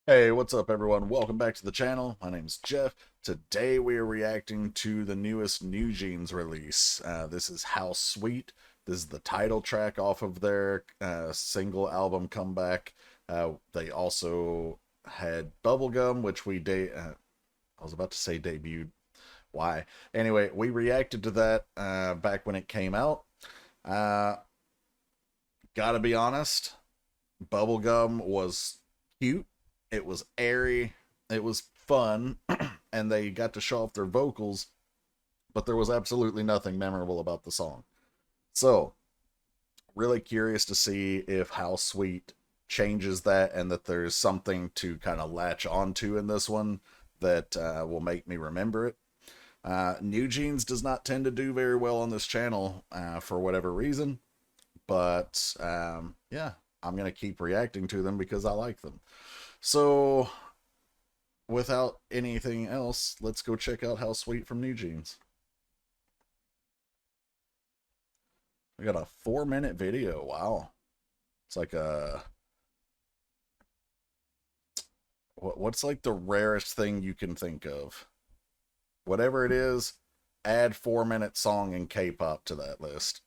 Hey, what's up everyone? Welcome back to the channel. My name's Jeff. Today we are reacting to the newest NewJeans release. This is How Sweet. This is the title track off of their single album comeback. They also had Bubblegum, which I was about to say debuted. Why? Anyway, we reacted to that back when it came out. Gotta be honest, Bubblegum was cute. It was airy, it was fun, and they got to show off their vocals, but there was absolutely nothing memorable about the song. So, really curious to see if How Sweet changes that and that there's something to kind of latch onto in this one that will make me remember it. NewJeans does not tend to do very well on this channel for whatever reason, but yeah, I'm going to keep reacting to them because I like them. So, without anything else, let's go check out How Sweet from NewJeans. We got a 4-minute video. Wow. It's like what's like the rarest thing you can think of? Whatever it is, add 4-minute song in K-pop to that list.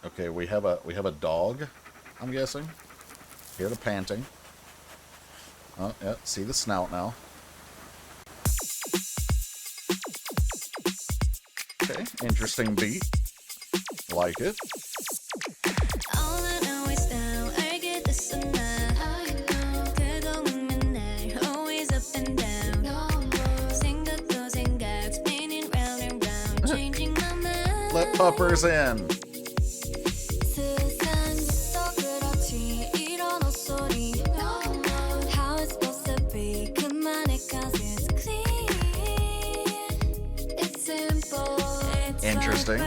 Okay, we have a dog, I'm guessing. Hear the panting. Oh, yeah, see the snout now. Okay, interesting beat. Like it. Let puppers in. Interesting.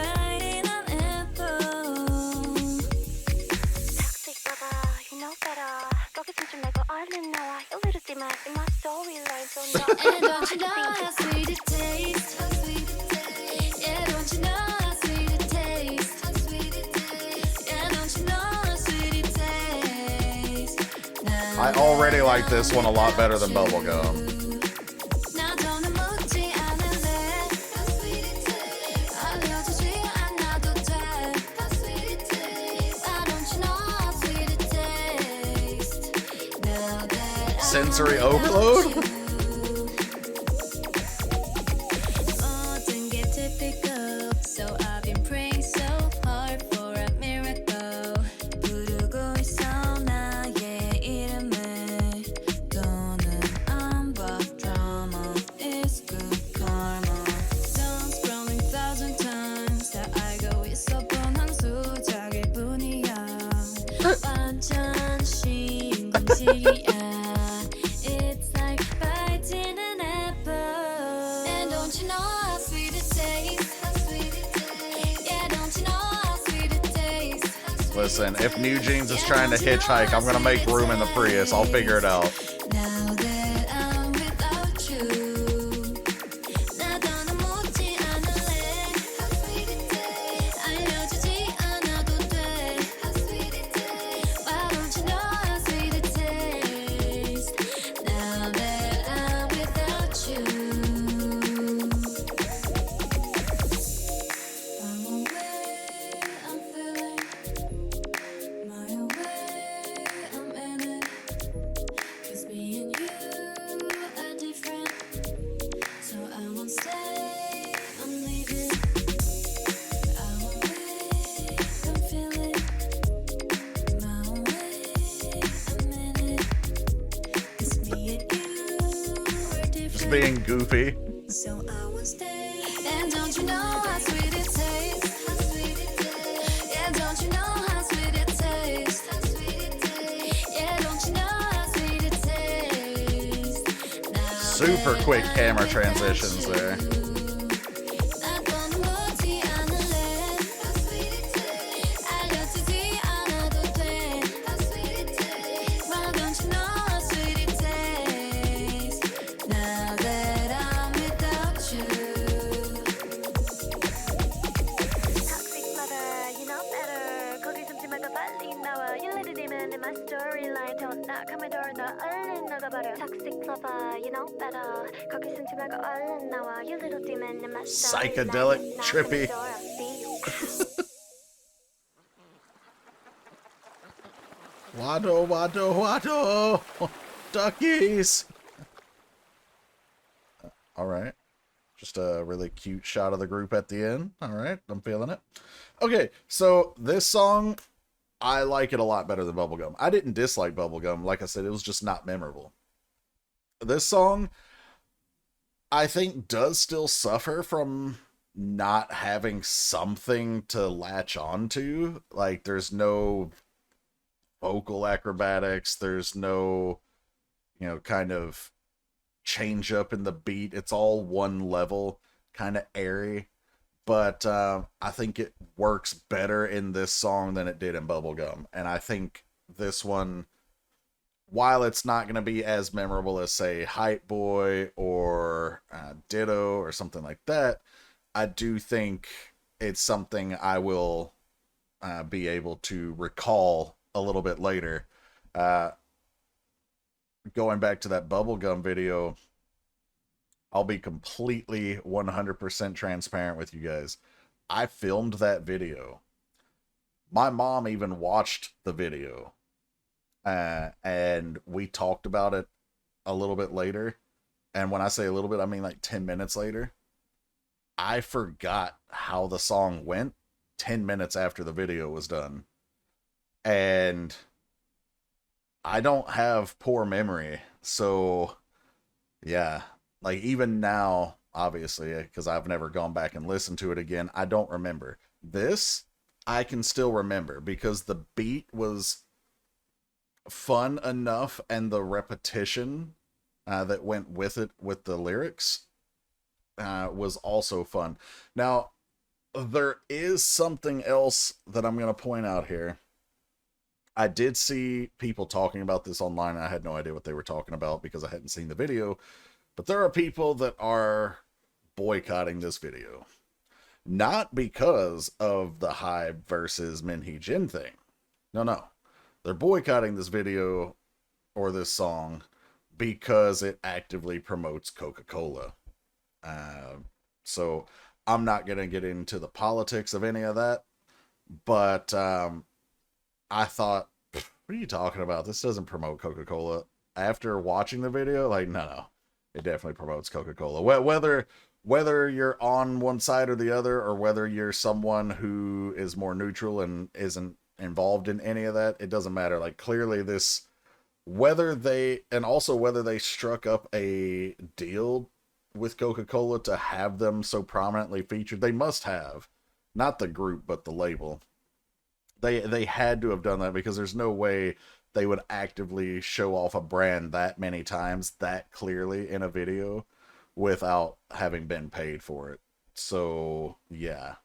I already like this one a lot better than Bubblegum. Sensory overload? Listen, if NewJeans is trying to hitchhike, I'm gonna make room in the Prius. I'll figure it out. Being goofy. So I will stay. And don't you know how sweet it tastes? How sweet it tastes. Yeah, don't you know how sweet it tastes? How sweet it tastes. Yeah, don't you know how sweet it tastes? Super quick camera transitions there. my storyline 더 딱하면 더 얼른 나가버려 Toxic lover, you know better 거기 숨지 말고 얼른 나와 You little demon in my storyline Psychedelic, trippy. Wado, wado, wado! Duckies! Alright. Just a really cute shot of the group at the end. Alright, I'm feeling it. Okay, so this song, I like it a lot better than Bubblegum. I didn't dislike Bubblegum. Like I said, it was just not memorable. This song, I think, does still suffer from not having something to latch onto. Like, there's no vocal acrobatics. There's no, kind of change up in the beat. It's all one level, kind of airy. But I think it works better in this song than it did in Bubblegum. And I think this one, while it's not going to be as memorable as, say, Hype Boy or Ditto or something like that, I do think it's something I will be able to recall a little bit later. Going back to that Bubblegum video, I'll be completely 100% transparent with you guys. I filmed that video. My mom even watched the video. And we talked about it a little bit later. And when I say a little bit, I mean like 10 minutes later. I forgot how the song went 10 minutes after the video was done. And I don't have poor memory. So, yeah. Like, even now, obviously, because I've never gone back and listened to it again, I don't remember. This, I can still remember because the beat was fun enough and the repetition that went with it, with the lyrics, was also fun. Now, there is something else that I'm going to point out here. I did see people talking about this online, and I had no idea what they were talking about because I hadn't seen the video. But there are people that are boycotting this video. Not because of the Hybe versus Minhee Jin thing. No. They're boycotting this video or this song because it actively promotes Coca Cola. So I'm not going to get into the politics of any of that. But I thought, what are you talking about? This doesn't promote Coca Cola. After watching the video, like, no. It definitely promotes Coca Cola. Whether you're on one side or the other, or whether you're someone who is more neutral and isn't involved in any of that, it doesn't matter. Like, clearly this, whether they struck up a deal with Coca Cola to have them so prominently featured, they must have, not the group but the label. They had to have done that because there's no way they would actively show off a brand that many times, that clearly in a video, without having been paid for it. So, yeah.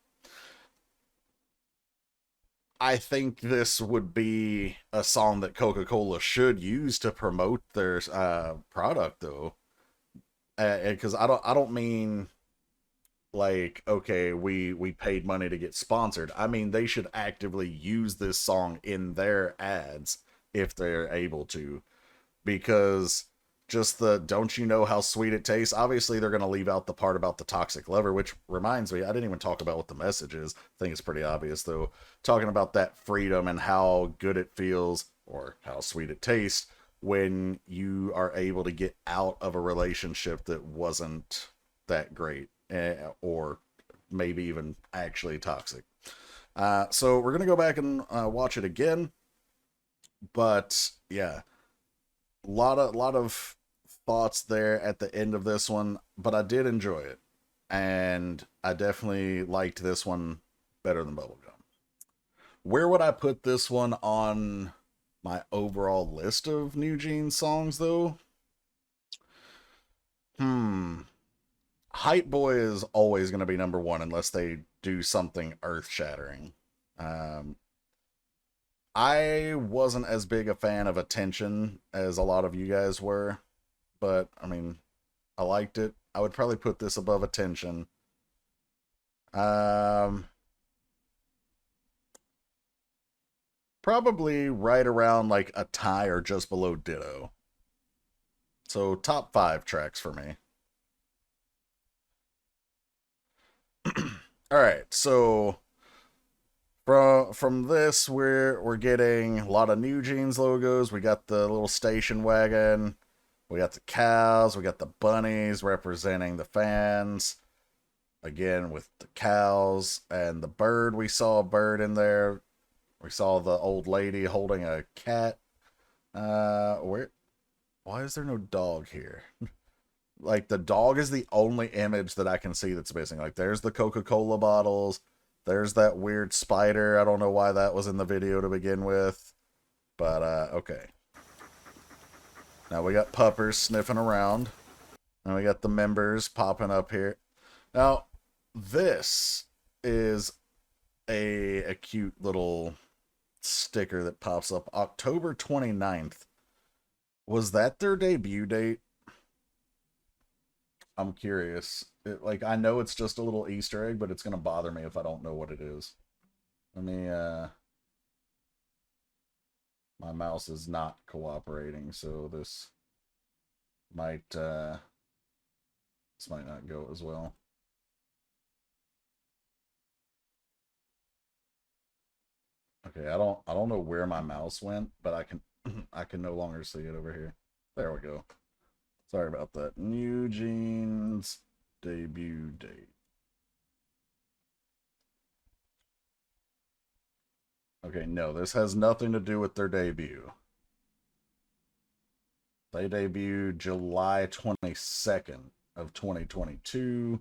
I think this would be a song that Coca-Cola should use to promote their product, though. Because I don't mean like, okay, we paid money to get sponsored. I mean, they should actively use this song in their ads if they're able to, because just the don't you know how sweet it tastes, obviously they're going to leave out the part about the toxic lover, which reminds me, I didn't even talk about what the message is. I think it's pretty obvious though, talking about that freedom and how good it feels, or how sweet it tastes, when you are able to get out of a relationship that wasn't that great, or maybe even actually toxic. So we're going to go back and watch it again. But yeah, a lot of thoughts there at the end of this one, but I did enjoy it, and I definitely liked this one better than Bubblegum. Where would I put this one on my overall list of NewJeans songs, though? Hype Boy is always going to be number one unless they do something earth-shattering. I wasn't as big a fan of Attention as a lot of you guys were, but, I mean, I liked it. I would probably put this above Attention. probably right around like a tie or just below ditto. So top 5 tracks for me. All right, so from this we're getting a lot of NewJeans logos. We got the little station wagon, we got the cows, we got the bunnies representing the fans. Again with the cows and the bird. We saw a bird in there. We saw the old lady holding a cat. Where? Why is there no dog here? Like, the dog is the only image that I can see that's missing. Like, there's the Coca Cola bottles. There's that weird spider. I don't know why that was in the video to begin with. But, okay. Now we got puppers sniffing around. And we got the members popping up here. Now, this is a cute little sticker that pops up. October 29th. Was that their debut date? I'm curious. I know it's just a little Easter egg, but it's going to bother me if I don't know what it is. Let me, my mouse is not cooperating, so this might not go as well. Okay, I don't know where my mouse went, but I can no longer see it over here. There we go. Sorry about that. NewJeans debut date. Okay, no, this has nothing to do with their debut. They debuted July 22nd of 2022.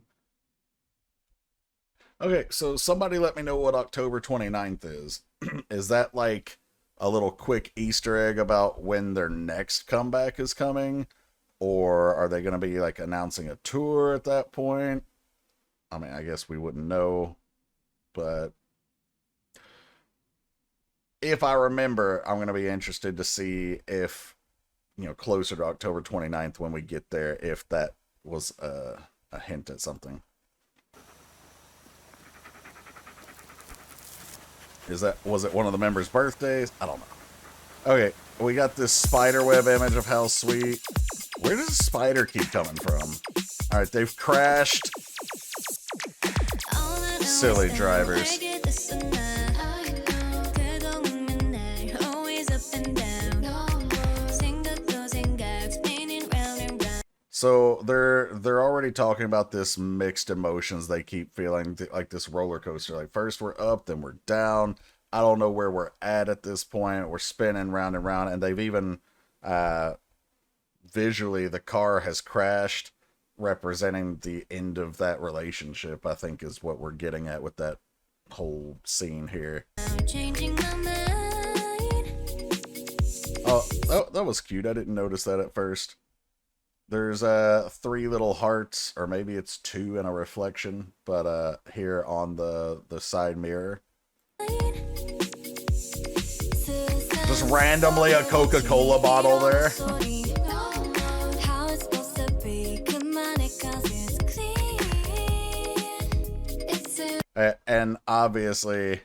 Okay, so somebody let me know what October 29th is. Is that like a little quick Easter egg about when their next comeback is coming? Or are they going to be like announcing a tour at that point? I mean, I guess we wouldn't know. But if I remember, I'm going to be interested to see if, closer to October 29th when we get there, if that was a hint at something. Was it one of the members' birthdays? I don't know. Okay, we got this spiderweb image of how sweet. Where does the spider keep coming from? Alright, they've crashed. Silly drivers. So they're already talking about this mixed emotions they keep feeling, like this roller coaster. Like, first we're up, then we're down. I don't know where we're at this point. We're spinning round and round, and they've even visually the car has crashed, representing the end of that relationship. I think is what we're getting at with that whole scene here. Oh, that was cute. I didn't notice that at first. There's 3 little hearts, or maybe it's 2 in a reflection, but here on the side mirror. Just randomly a Coca Cola bottle there. And obviously,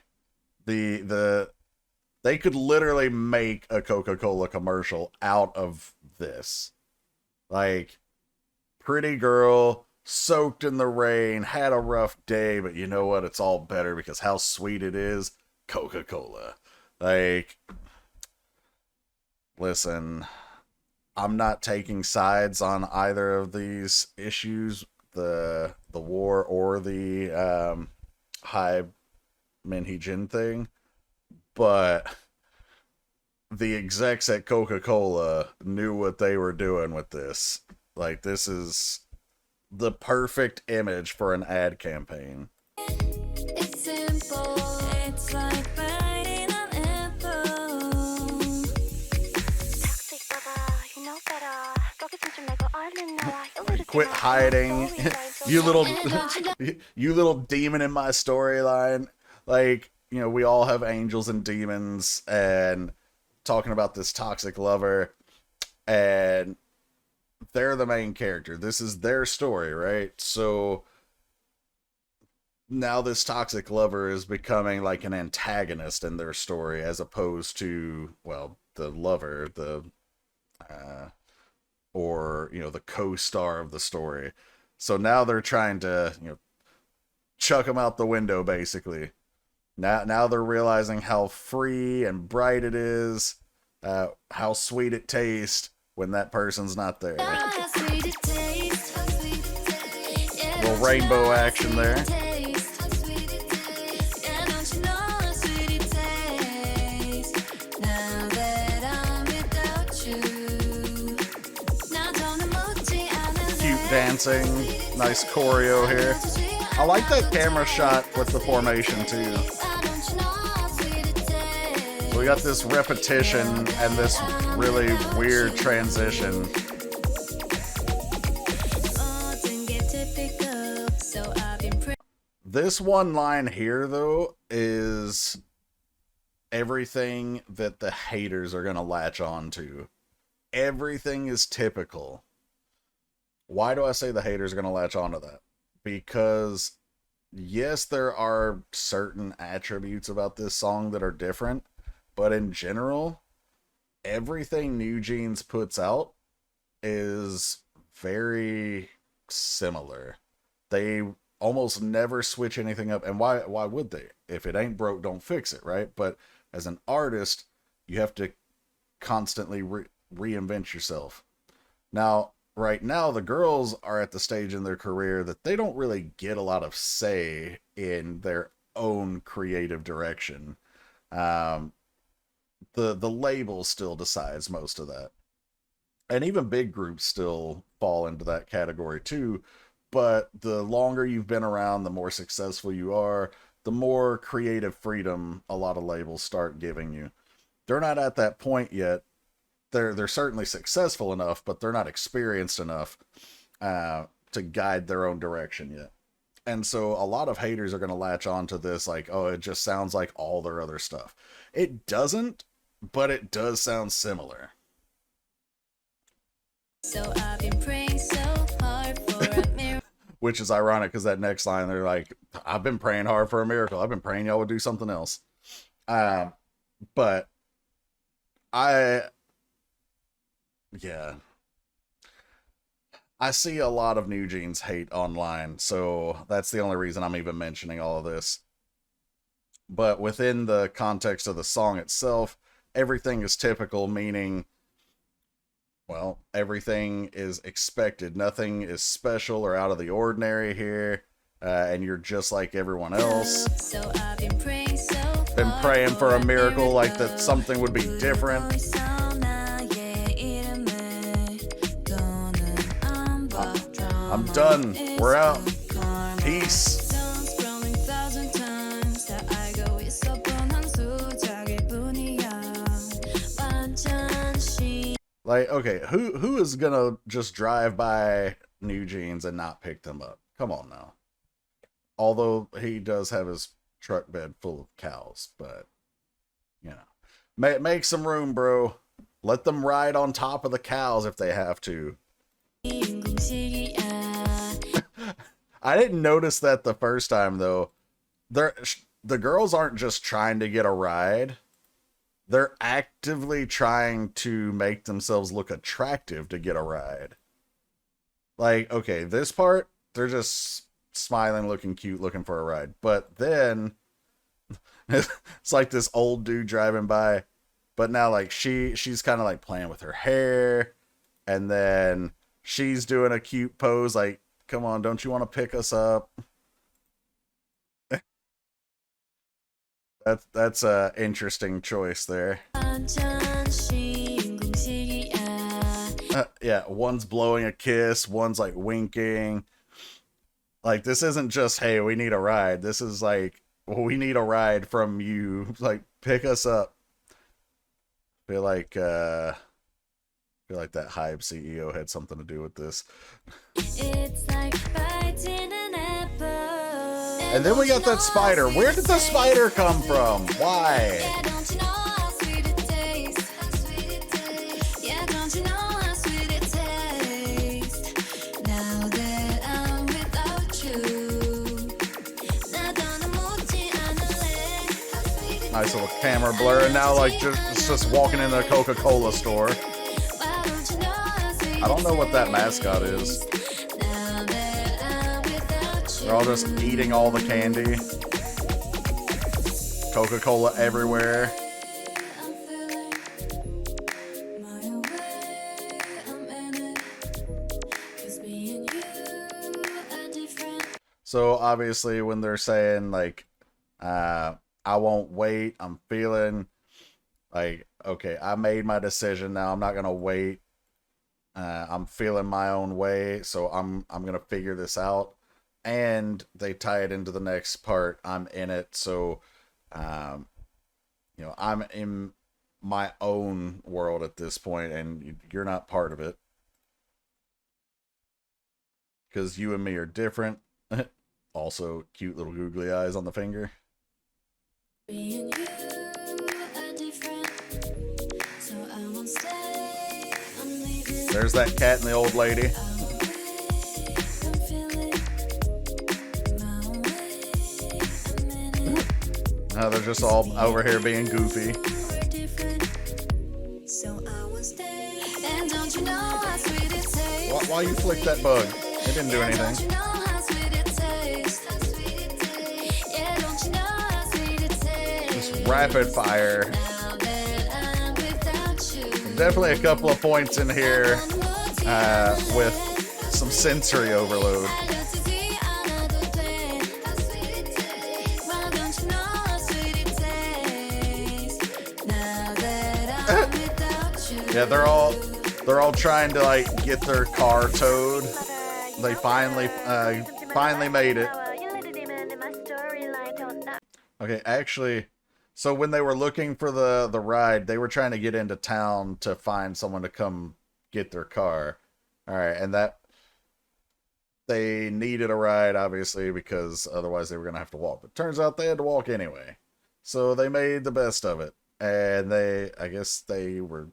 they could literally make a Coca Cola commercial out of this. Like, pretty girl, soaked in the rain, had a rough day, but you know what? It's all better because how sweet it is. Coca Cola. Like, listen, I'm not taking sides on either of these issues, the war or the Hai Min-hee-jin thing, but the execs at Coca-Cola knew what they were doing with this. Like, this is the perfect image for an ad campaign. It's simple. It's like biting an apple. Quit hiding, you little demon in my storyline. Like, we all have angels and demons, and talking about this toxic lover, and they're the main character. This is their story, right? So now this toxic lover is becoming like an antagonist in their story, as opposed to, well, the lover, the or, you know, the co-star of the story. So now they're trying to, you know, chuck him out the window, basically. Now they're realizing how free and bright it is, how sweet it tastes when that person's not there. Little rainbow action there. Cute dancing, nice choreo here. I like that camera shot with the formation too. So we got this repetition and this really weird transition. This one line here, though, is everything that the haters are going to latch on to. Everything is typical. Why do I say the haters are going to latch onto that? Because, yes, there are certain attributes about this song that are different, but in general, everything NewJeans puts out is very similar. They almost never switch anything up, and why would they? If it ain't broke, don't fix it, right? But as an artist, you have to constantly reinvent yourself. Now, right now, the girls are at the stage in their career that they don't really get a lot of say in their own creative direction. The label still decides most of that. And even big groups still fall into that category too. But the longer you've been around, the more successful you are, the more creative freedom a lot of labels start giving you. They're not at that point yet. They're certainly successful enough, but they're not experienced enough to guide their own direction yet. And so a lot of haters are going to latch on to this like, oh, it just sounds like all their other stuff. It doesn't, but it does sound similar. So I've been praying so hard for a miracle. Which is ironic because that next line, they're like, I've been praying hard for a miracle. I've been praying y'all would do something else. But I see a lot of NewJeans hate online, so that's the only reason I'm even mentioning all of this. But within the context of the song itself, everything is typical, meaning, well, everything is expected. Nothing is special or out of the ordinary here, and you're just like everyone else. So I've been praying for a miracle, like that something would be different. I'm done. We're out. Peace. Like, okay, who is gonna just drive by NewJeans and not pick them up? Come on now. Although he does have his truck bed full of cows, but, you know. Make some room, bro. Let them ride on top of the cows if they have to. I didn't notice that the first time, though. The girls aren't just trying to get a ride. They're actively trying to make themselves look attractive to get a ride. Like, okay, this part, they're just smiling, looking cute, looking for a ride. But then, it's like this old dude driving by. But now, like, she's kind of, like, playing with her hair. And then she's doing a cute pose, like, come on, don't you want to pick us up? That's a interesting choice there. Yeah, one's blowing a kiss, one's like winking. Like, this isn't just, hey, we need a ride. This is like, we need a ride from you. Like, pick us up. Feel like that Hive CEO had something to do with this. It's like biting an apple. And then we got that spider. Where did the spider come from? Why? Nice little camera blur, and now like it's just walking in a Coca Cola store. I don't know what that mascot is. They're all just eating all the candy. Coca Cola everywhere. So obviously when they're saying like, I won't wait, I'm feeling like, okay, I made my decision now, I'm not gonna wait. I'm feeling my own way, so I'm gonna figure this out. And they tie it into the next part, I'm in it, so you know, I'm in my own world at this point, and you're not part of it. Because you and me are different. Also, cute little googly eyes on the finger. There's that cat and the old lady. Now they're just all over here being goofy. Why you flick that bug? It didn't do anything. Just rapid fire. Definitely a couple of points in here with some sensory overload. Yeah, they're all trying to like get their car towed. They finally made it. Okay, actually, so when they were looking for the ride, they were trying to get into town to find someone to come get their car. All right, and that they needed a ride obviously because otherwise they were gonna have to walk. But turns out they had to walk anyway, so they made the best of it. And I guess they were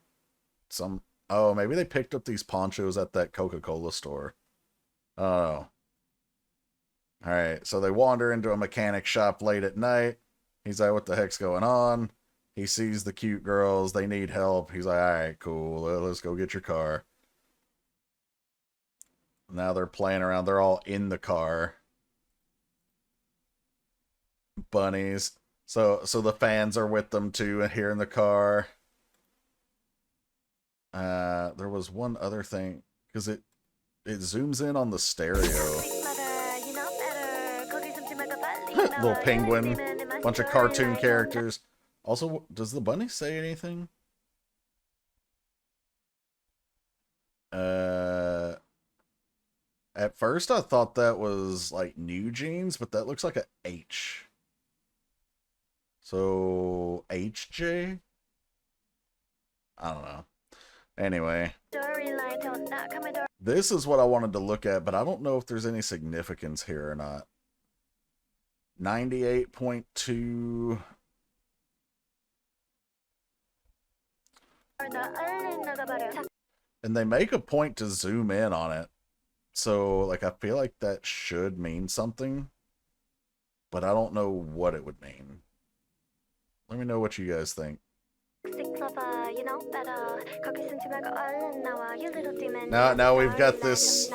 oh, maybe they picked up these ponchos at that Coca Cola store. Oh. Alright, so they wander into a mechanic shop late at night. He's like, what the heck's going on? He sees the cute girls. They need help. He's like, alright, cool. Let's go get your car. Now they're playing around. They're all in the car. Bunnies. So the fans are with them too, and here in the car. There was one other thing, because it zooms in on the stereo. Little penguin, bunch of cartoon characters. Also, does the bunny say anything? At first I thought that was like NewJeans, but that looks like a H. So, HJ? I don't know. Anyway. This is what I wanted to look at, but I don't know if there's any significance here or not. 98.2. And they make a point to zoom in on it. So, like, I feel like that should mean something. But I don't know what it would mean. Let me know what you guys think. Now we've got this,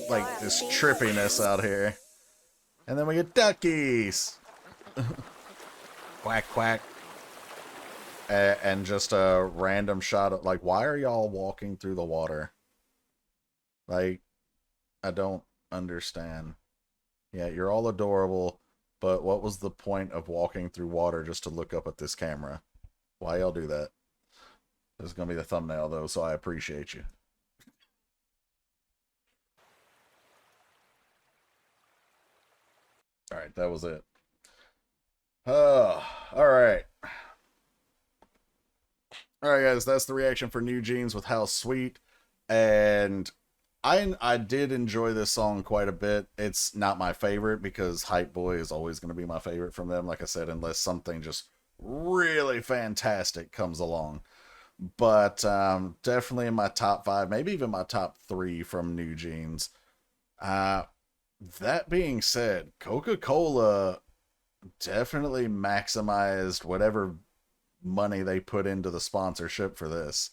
like, this trippiness out here. And then we get duckies. Quack, quack. And just a random shot of, like, why are y'all walking through the water? Like, I don't understand. Yeah, you're all adorable, but what was the point of walking through water just to look up at this camera? Why y'all do that? This is going to be the thumbnail, though, so I appreciate you. Alright, that was it. Alright. Alright, guys, that's the reaction for NewJeans with How Sweet. And I did enjoy this song quite a bit. It's not my favorite because Hype Boy is always going to be my favorite from them, like I said, unless something just really fantastic comes along. But definitely in my top 5, maybe even my top 3 from NewJeans. That being said, Coca Cola definitely maximized whatever money they put into the sponsorship for this.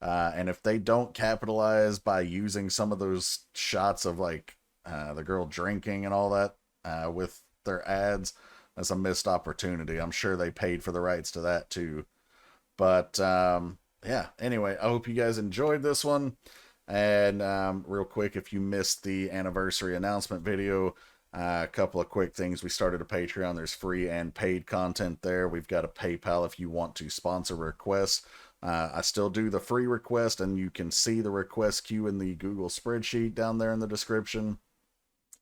And if they don't capitalize by using some of those shots of like the girl drinking and all that with their ads, that's a missed opportunity. I'm sure they paid for the rights to that too. But yeah, anyway, I hope you guys enjoyed this one. And real quick, if you missed the anniversary announcement video, a couple of quick things. We started a Patreon. There's free and paid content there. We've got a PayPal if you want to sponsor requests. I still do the free request, and you can see the request queue in the Google spreadsheet down there in the description.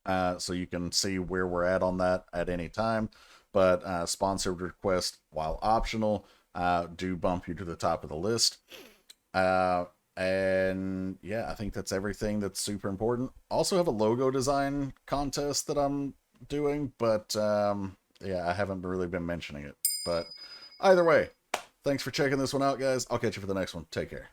So you can see where we're at on that at any time. But sponsored requests, while optional, do bump you to the top of the list. And yeah, I think that's everything that's super important. Also have a logo design contest that I'm doing, but yeah, I haven't really been mentioning it. But either way, thanks for checking this one out, guys. I'll catch you for the next one. Take care.